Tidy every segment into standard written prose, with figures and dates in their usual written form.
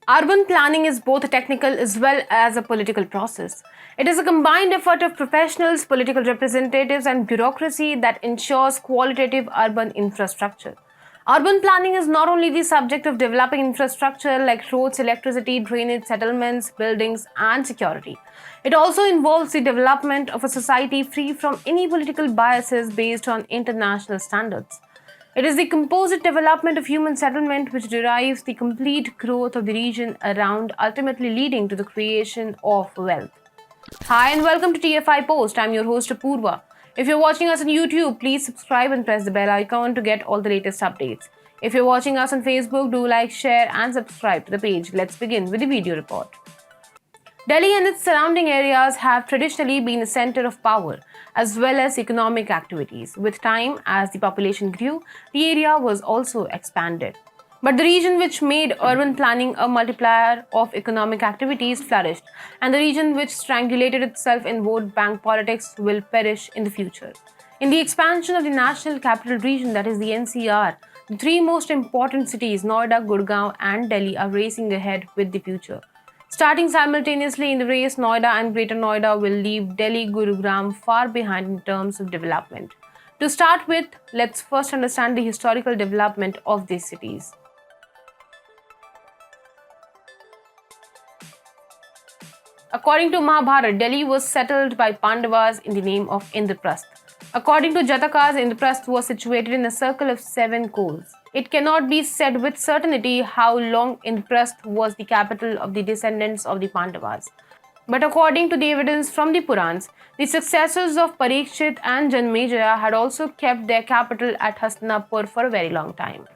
Urban planning is both a technical as well as a political process. It is a combined effort of professionals, political representatives, and bureaucracy that ensures qualitative urban infrastructure. Urban planning is not only the subject of developing infrastructure like roads, electricity, drainage, settlements, buildings, and security. It also involves the development of a society free from any political biases based on international standards. It is the composite development of human settlement which derives the complete growth of the region around, ultimately leading to the creation of wealth. Hi and welcome to TFIPost. I'm your host Apurva. If you're watching us on YouTube, please subscribe and press the bell icon to get all the latest updates. If you're watching us on Facebook, do like, share and subscribe to the page. Let's begin with the video report. Delhi and its surrounding areas have traditionally been a center of power as well as economic activities. With time, as the population grew, the area was also expanded. But the region which made urban planning a multiplier of economic activities flourished, and the region which strangulated itself in vote bank politics will perish in the future. In the expansion of the National Capital Region, that is the NCR, the three most important cities, Noida, Gurgaon, and Delhi, are racing ahead with the future. Starting simultaneously in the race, Noida and Greater Noida will leave Delhi, Gurugram far behind in terms of development. To start with, let's first understand the historical development of these cities. According to Mahabharata, Delhi was settled by Pandavas in the name of Indraprastha. According to Jatakas, Indraprastha was situated in a circle of 7 cols. It cannot be said with certainty how long Indraprastha was the capital of the descendants of the Pandavas. But according to the evidence from the Purans, the successors of Parikshit and Janmejaya had also kept their capital at Hastinapur for a very long time.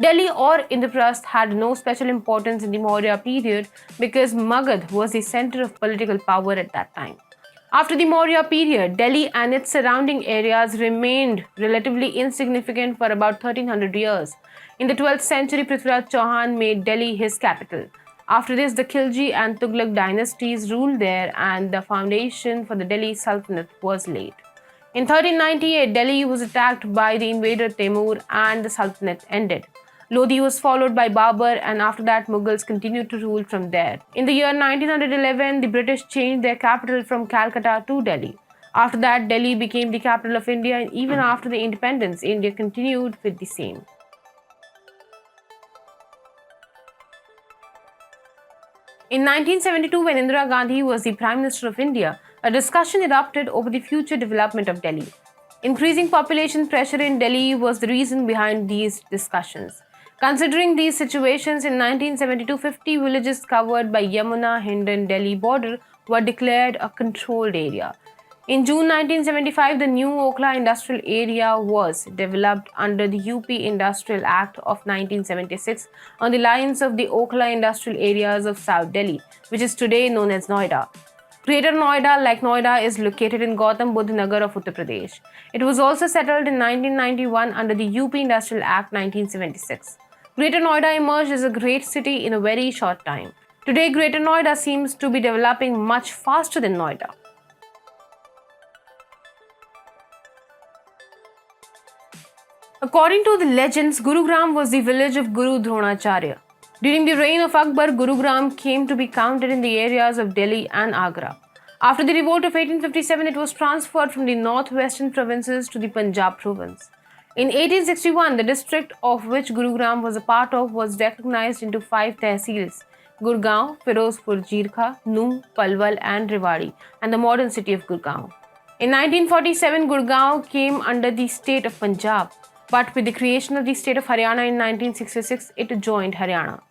Delhi or Indraprastha had no special importance in the Maurya period because Magad was the center of political power at that time. After the Maurya period, Delhi and its surrounding areas remained relatively insignificant for about 1300 years. In the 12th century, Prithviraj Chauhan made Delhi his capital. After this, the Khilji and Tughlaq dynasties ruled there and the foundation for the Delhi Sultanate was laid. In 1398, Delhi was attacked by the invader Timur and the Sultanate ended. Lodi was followed by Babur, and after that Mughals continued to rule from there. In the year 1911, the British changed their capital from Calcutta to Delhi. After that, Delhi became the capital of India, and even after the independence, India continued with the same. In 1972, when Indira Gandhi was the Prime Minister of India, a discussion erupted over the future development of Delhi. Increasing population pressure in Delhi was the reason behind these discussions. Considering these situations, in 1972, 50 villages covered by Yamuna, Hindon, Delhi border were declared a controlled area. In June 1975, the new Okhla Industrial Area was developed under the UP Industrial Act of 1976 on the lines of the Okhla Industrial Areas of South Delhi, which is today known as Noida. Greater Noida, like Noida, is located in Gautam Budh Nagar of Uttar Pradesh. It was also settled in 1991 under the UP Industrial Act 1976. Greater Noida emerged as a great city in a very short time. Today, Greater Noida seems to be developing much faster than Noida. According to the legends, Gurugram was the village of Guru Dronacharya. During the reign of Akbar, Gurugram came to be counted in the areas of Delhi and Agra. After the revolt of 1857, it was transferred from the northwestern provinces to the Punjab province. In 1861, the district of which Gurugram was a part of was recognized into 5 tehsils: Gurgaon, Firozpur, Jirkha, Nuh, Palwal and Rewari, and the modern city of Gurgaon. In 1947, Gurgaon came under the state of Punjab, but with the creation of the state of Haryana in 1966, it joined Haryana.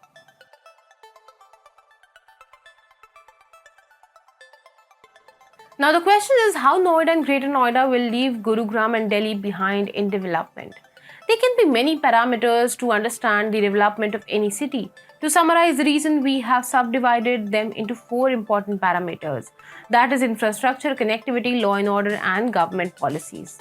Now the question is how Noida and Greater Noida will leave Gurugram and Delhi behind in development. There can be many parameters to understand the development of any city. To summarize the reason, we have subdivided them into 4 important parameters. That is infrastructure, connectivity, law and order, and government policies.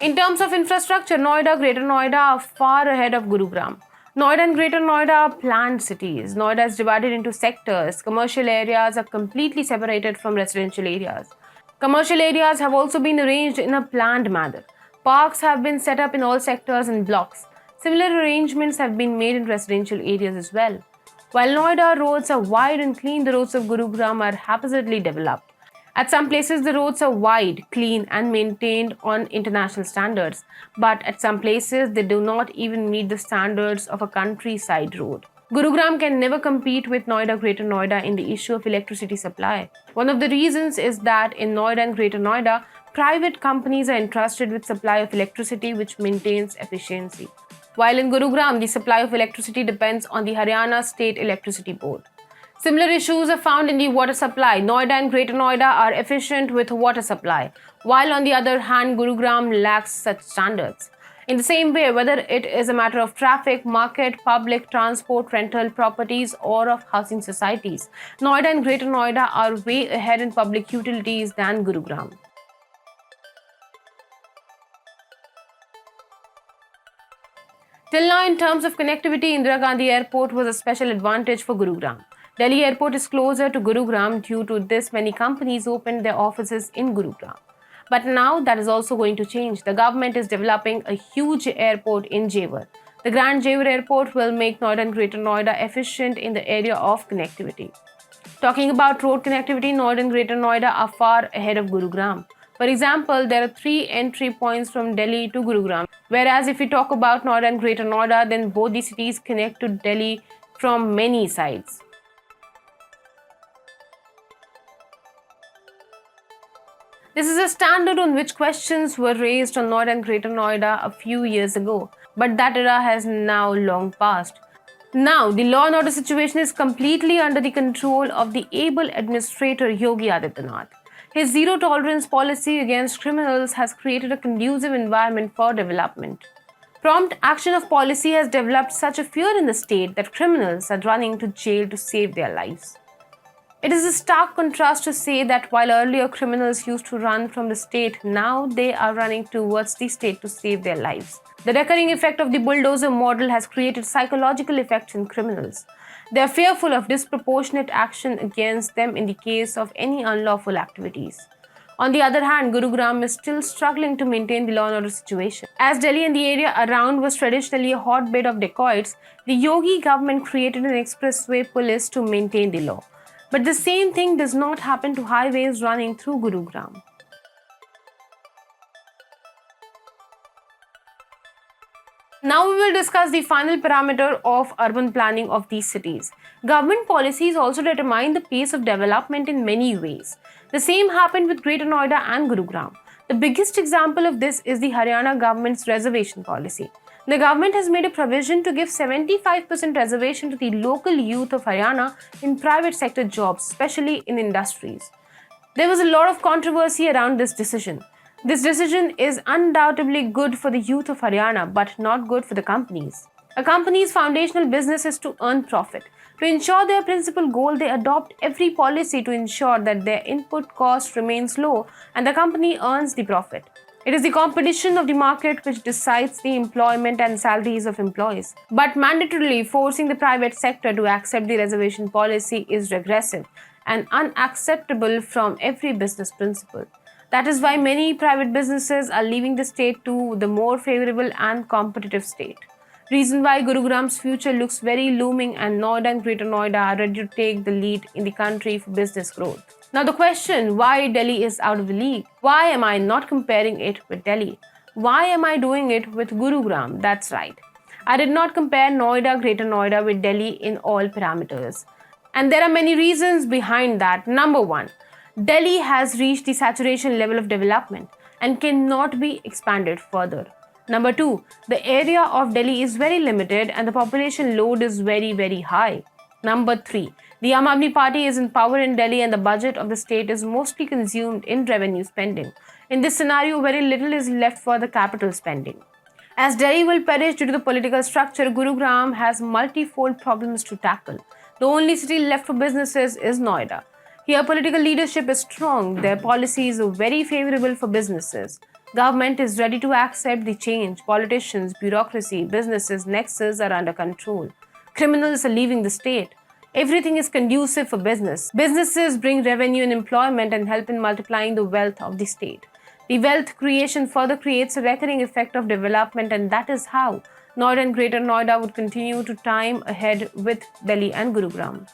In terms of infrastructure, Noida, Greater Noida are far ahead of Gurugram. Noida and Greater Noida are planned cities. Noida is divided into sectors. Commercial areas are completely separated from residential areas. Commercial areas have also been arranged in a planned manner. Parks have been set up in all sectors and blocks. Similar arrangements have been made in residential areas as well. While Noida roads are wide and clean, the roads of Gurugram are haphazardly developed. At some places, the roads are wide, clean, and maintained on international standards, but at some places, they do not even meet the standards of a countryside road. Gurugram can never compete with Noida, Greater Noida in the issue of electricity supply. One of the reasons is that in Noida and Greater Noida, private companies are entrusted with supply of electricity which maintains efficiency. While in Gurugram, the supply of electricity depends on the Haryana State Electricity Board. Similar issues are found in the water supply. Noida and Greater Noida are efficient with water supply, while on the other hand, Gurugram lacks such standards. In the same way, whether it is a matter of traffic, market, public transport, rental properties, or of housing societies, Noida and Greater Noida are way ahead in public utilities than Gurugram. Till now, in terms of connectivity, Indira Gandhi Airport was a special advantage for Gurugram. Delhi Airport is closer to Gurugram. Due to this, many companies opened their offices in Gurugram. But now that is also going to change. The government is developing a huge airport in Jewar. The Grand Jewar Airport will make Noida and Greater Noida efficient in the area of connectivity. Talking about road connectivity, Noida and Greater Noida are far ahead of Gurugram. For example, there are 3 entry points from Delhi to Gurugram. Whereas if we talk about Noida and Greater Noida, then both the cities connect to Delhi from many sides. This is a standard on which questions were raised on Noida and Greater Noida a few years ago, but that era has now long passed. Now, the law and order situation is completely under the control of the able administrator Yogi Adityanath. His zero tolerance policy against criminals has created a conducive environment for development. Prompt action of policy has developed such a fear in the state that criminals are running to jail to save their lives. It is a stark contrast to say that while earlier criminals used to run from the state, now they are running towards the state to save their lives. The recurring effect of the bulldozer model has created psychological effects in criminals. They are fearful of disproportionate action against them in the case of any unlawful activities. On the other hand, Gurugram is still struggling to maintain the law and order situation. As Delhi and the area around was traditionally a hotbed of dacoits, the Yogi government created an expressway police to maintain the law. But the same thing does not happen to highways running through Gurugram. Now we will discuss the final parameter of urban planning of these cities. Government policies also determine the pace of development in many ways. The same happened with Greater Noida and Gurugram. The biggest example of this is the Haryana government's reservation policy. The government has made a provision to give 75% reservation to the local youth of Haryana in private sector jobs, especially in industries. There was a lot of controversy around this decision. This decision is undoubtedly good for the youth of Haryana, but not good for the companies. A company's foundational business is to earn profit. To ensure their principal goal, they adopt every policy to ensure that their input cost remains low and the company earns the profit. It is the competition of the market which decides the employment and salaries of employees. But mandatorily forcing the private sector to accept the reservation policy is regressive and unacceptable from every business principle. That is why many private businesses are leaving the state to the more favorable and competitive state. Reason why Gurugram's future looks very looming and Noida and Greater Noida are ready to take the lead in the country for business growth. Now the question, why Delhi is out of the league? Why am I not comparing it with Delhi? Why am I doing it with Gurugram? That's right. I did not compare Noida, Greater Noida with Delhi in all parameters. And there are many reasons behind that. Number one, Delhi has reached the saturation level of development and cannot be expanded further. Number two, the area of Delhi is very limited and the population load is very, very high. Number three, the Aam Aadmi Party is in power in Delhi and the budget of the state is mostly consumed in revenue spending. In this scenario, very little is left for the capital spending. As Delhi will perish due to the political structure, Gurugram has multifold problems to tackle. The only city left for businesses is Noida. Here, political leadership is strong. Their policies are very favorable for businesses. Government is ready to accept the change. Politicians, bureaucracy, businesses, nexus are under control. Criminals are leaving the state. Everything is conducive for business. Businesses bring revenue and employment and help in multiplying the wealth of the state. The wealth creation further creates a recurring effect of development, and that is how Noida and Greater Noida would continue to time ahead with Delhi and Gurugram.